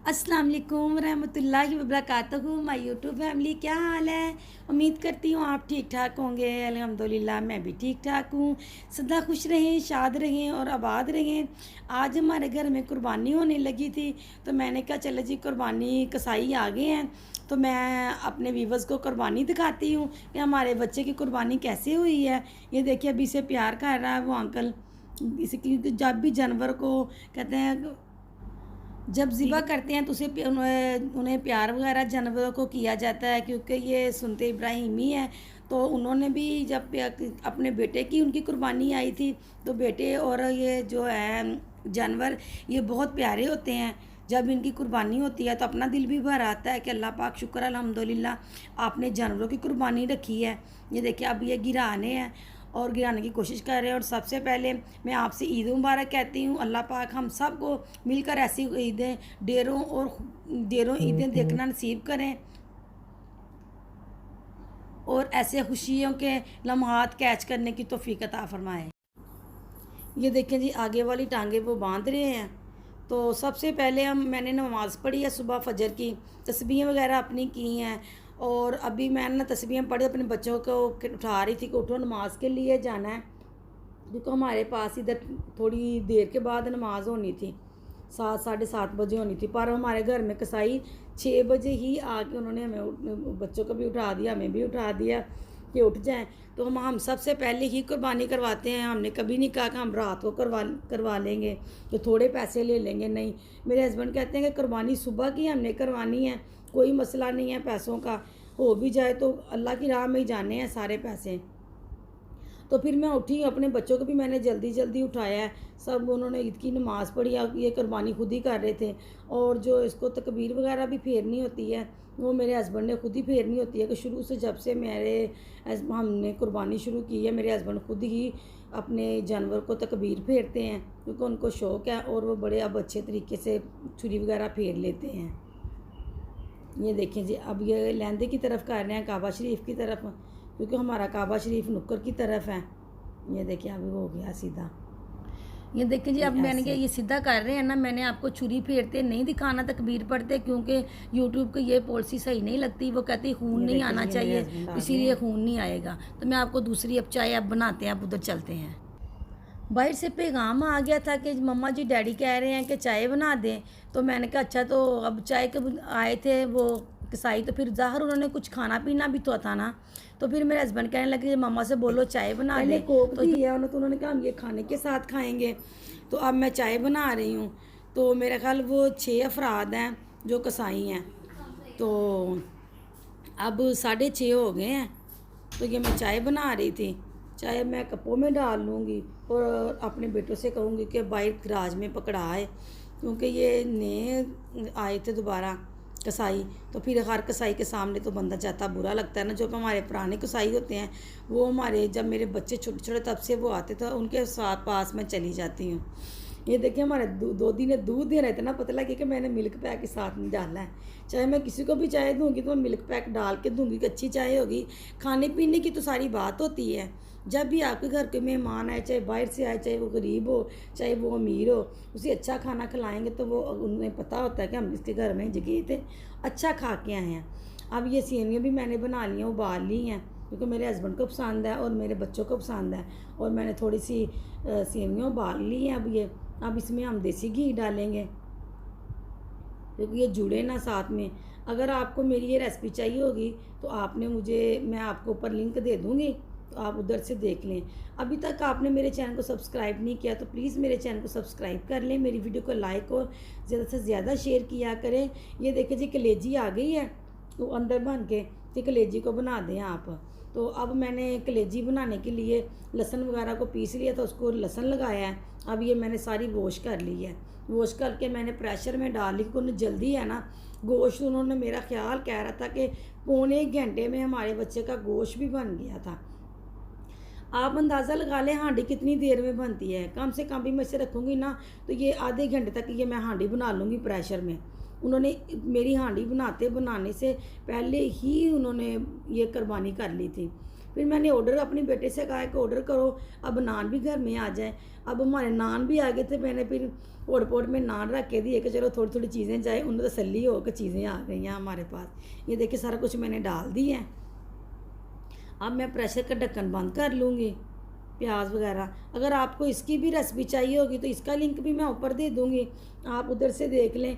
अस्सलाम वालेकुम रहमतुल्लाहि व बरकातहू। माय यूट्यूब फैमिली, क्या हाल है? उम्मीद करती हूँ आप ठीक ठाक होंगे। अल्हम्दुलिल्लाह मैं भी ठीक ठाक हूँ। सदा खुश रहें, शाद रहें और आबाद रहें। आज हमारे घर में कुर्बानी होने लगी थी, तो मैंने कहा चलो जी कुर्बानी कसाई आ गए हैं, तो मैं अपने व्यूवर्स को कुर्बानी दिखाती हूँ कि हमारे बच्चे की कुर्बानी कैसे हुई है। ये देखिए अभी से प्यार कर रहा है वो अंकल। इसकी जब भी जानवर को कहते हैं, जब ज़िबा करते हैं तो उसे उन्हें प्यार वगैरह जानवरों को किया जाता है, क्योंकि ये सुन्नत इब्राहिमी है। तो उन्होंने भी जब अपने बेटे की उनकी कुर्बानी आई थी, तो बेटे और ये जो है जानवर ये बहुत प्यारे होते हैं। जब इनकी कुर्बानी होती है तो अपना दिल भी भर आता है कि अल्लाह पाक शुक्र अल्हम्दुलिल्लाह आपने जानवरों की कुर्बानी रखी है। ये देखिए अब ये गिराने हैं और गिराने की कोशिश कर रहे हैं। और सबसे पहले मैं आपसे ईद मुबारक कहती हूँ। अल्लाह पाक हम सब को मिलकर ऐसी ईदें ढेरों ईदें देखना नसीब करें और ऐसे खुशियों के लम्हात कैच करने की तौफीक अता फरमाए। ये देखें जी आगे वाली टांगे वो बांध रहे हैं। तो सबसे पहले मैंने नमाज़ पढ़ी है सुबह फजर की, तस्बीहें वगैरह अपनी की हैं। और अभी मैंने ना तस्बीहें पढ़ी, अपने बच्चों को उठा रही थी कि उठो नमाज के लिए जाना है, क्योंकि हमारे पास इधर थोड़ी देर के बाद नमाज होनी थी, 7 साढ़े 7 बजे होनी थी। पर हमारे घर में कसाई 6 बजे ही आके उन्होंने हमें बच्चों को भी उठा दिया, हमें भी उठा दिया कि उठ जाएं। तो हम सबसे पहले ही कुर्बानी करवाते हैं। हमने कभी नहीं कहा कि हम रात को करवा लेंगे तो थोड़े पैसे ले लेंगे, नहीं। मेरे हस्बैंड कहते हैं कि कुर्बानी सुबह की हमने करवानी है, कोई मसला नहीं है पैसों का, हो भी जाए तो अल्लाह की राह में ही जाने हैं सारे पैसे। तो फिर मैं उठी, अपने बच्चों को भी मैंने जल्दी जल्दी उठाया है। सब उन्होंने ईद की नमाज़ पढ़ी, ये कुर्बानी खुद ही कर रहे थे। और जो इसको तकबीर वगैरह भी फेरनी होती है वो मेरे हस्बैंड ने खुद ही फेरनी होती है, कि शुरू से जब से हमने कुर्बानी शुरू की है मेरे हस्बैंड खुद ही अपने जानवर को तकबीर फेरते हैं, क्योंकि उनको शौक़ है और वो बड़े अब अच्छे तरीके से छुरी वगैरह फेर लेते हैं। ये देखें जी अब ये लहंदे की तरफ कर रहे हैं, काबा शरीफ की तरफ, क्योंकि हमारा काबा शरीफ नुक्कर की तरफ है। ये देखिए अभी हो गया सीधा। ये देखिए जी अब मैंने ये सीधा कर रहे हैं ना, मैंने आपको छुरी फेरते नहीं दिखाना तकबीर पढ़ते, क्योंकि यूट्यूब की ये पॉलिसी सही नहीं लगती। वो कहती है खून नहीं आना चाहिए, इसीलिए खून नहीं आएगा। तो मैं आपको दूसरी अब चाय अब बनाते हैं, अब उधर चलते हैं। बाहर से पैगाम आ गया था कि मम्मा जी डैडी कह रहे हैं कि चाय बना दें। तो मैंने कहा अच्छा, तो अब चाय के आए थे वो कसाई, तो फिर ज़ाहिर उन्होंने कुछ खाना पीना भी तो था ना। तो फिर मेरे हस्बैंड कहने लगे मम्मा से बोलो चाय बना दे। कोक दी है उन्होंने कहा हम ये खाने के साथ खाएंगे। तो अब मैं चाय बना रही हूँ। तो मेरा ख्याल वो 6 अफराद हैं जो कसाई हैं। तो अब 6:30 हो गए हैं। तो ये मैं चाय बना रही थी। चाय मैं कपों में डाल लूँगी और अपने बेटों से कहूँगी कि बाहर गराज में पकड़ाए, क्योंकि ये नए आए थे दोबारा कसाई। तो फिर हर कसाई के सामने तो बंदा जाता बुरा लगता है ना। जो हमारे पुराने कसाई होते हैं वो हमारे, जब मेरे बच्चे छोटे छोटे तब से वो आते थे, उनके साथ पास मैं चली जाती हूँ। ये देखिए हमारे दो दिन दूध दे रहे थे ना, पता लगे कि मैंने मिल्क पैक के साथ में डालना है। चाहे मैं किसी को भी चाय दूँगी तो मैं मिल्क पैक डाल के दूँगी कि अच्छी चाय होगी। खाने पीने की तो सारी बात होती है। जब भी आपके घर के मेहमान आए, चाहे बाहर से आए, चाहे वो गरीब हो चाहे वो अमीर हो, उसे अच्छा खाना खिलाएंगे तो वो उन्हें पता होता है कि हम इसके घर में जगह थे, अच्छा खा के आए हैं। अब ये सेवियाँ भी मैंने बना ली हैं, उबाल ली हैं, क्योंकि मेरे हस्बैंड को पसंद है और मेरे बच्चों को पसंद है। और मैंने थोड़ी सी सेवियाँ उबाल ली हैं। अब इसमें हम देसी घी डालेंगे, क्योंकि ये जुड़े ना साथ में। अगर आपको मेरी ये रेसिपी चाहिए होगी तो मैं आपको ऊपर लिंक दे दूँगी, तो आप उधर से देख लें। अभी तक आपने मेरे चैनल को सब्सक्राइब नहीं किया तो प्लीज़ मेरे चैनल को सब्सक्राइब कर लें, मेरी वीडियो को लाइक और ज़्यादा से ज़्यादा शेयर किया करें। ये देखिए जी कलेजी आ गई है तो अंदर बन के, तो कलेजी को बना दें आप। तो अब मैंने कलेजी बनाने के लिए लहसुन वगैरह को पीस लिया, तो उसको लहसुन लगाया है। अब ये मैंने सारी वॉश कर ली है। वॉश करके मैंने प्रेशर में डाल ली, क्योंकि उन्हें जल्दी है ना गोश्त। उन्होंने मेरा ख्याल कह रहा था कि पौने 1 घंटे में हमारे बच्चे का गोश्त भी बन गया था। आप अंदाज़ा लगा लें हांडी कितनी देर में बनती है। कम से कम भी मैं इसे रखूँगी ना तो ये आधे घंटे तक ये मैं हांडी बना लूँगी प्रेशर में। उन्होंने मेरी हांडी बनाने से पहले ही उन्होंने ये कुर्बानी कर ली थी। फिर मैंने ऑर्डर अपने बेटे से कहा कि ऑर्डर करो, अब नान भी घर में आ जाए। अब हमारे नान भी आ गए थे, मैंने फिर हॉटपॉट में नान रख के दिए कि चलो थोड़ी थोड़ी चीज़ें जाए, उन्हें तसल्ली हो कि चीज़ें आ गई हैं हमारे पास। ये देखिए सारा कुछ मैंने डाल दी है। अब मैं प्रेशर का ढक्कन बंद कर लूँगी। प्याज वगैरह, अगर आपको इसकी भी रेसिपी चाहिए होगी तो इसका लिंक भी मैं ऊपर दे दूँगी, आप उधर से देख लें।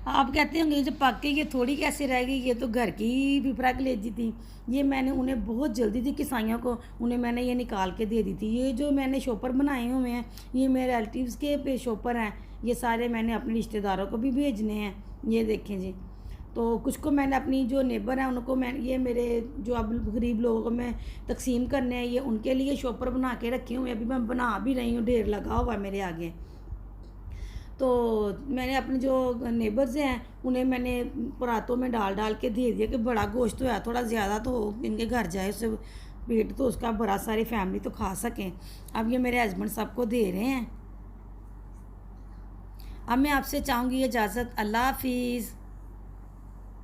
आप कहते होंगे जो पक के ये थोड़ी कैसे रह गई, ये तो घर की पिपरा कलेजी थी। ये मैंने उन्हें बहुत जल्दी थी किसाइयों को, उन्हें मैंने ये निकाल के दे दी थी। ये जो मैंने शॉपर बनाए हुए हैं ये मेरे रिलेटिव्स के पे शॉपर हैं, ये सारे मैंने अपने रिश्तेदारों को भी भेजने हैं। ये देखें जी, तो कुछ को मैंने अपनी जो नेबर हैं उनको मैं, ये मेरे जो अब गरीब लोगों को मैं तकसीम करने हैं, ये उनके लिए शॉपर बना के रखे हुए हैं। अभी मैं बना भी रही हूँ, ढेर लगा हुआ है मेरे आगे। तो मैंने अपने जो नेबर्स हैं उन्हें मैंने परातों में डाल डाल के दे दिया कि बड़ा गोश्त तो है, थोड़ा ज़्यादा तो इनके घर जाए, उससे पेट तो उसका बड़ा सारी फैमिली तो खा सकें। अब ये मेरे हस्बैंड सबको दे रहे हैं। अब मैं आपसे चाहूँगी इजाज़त। अल्लाह हाफिज़।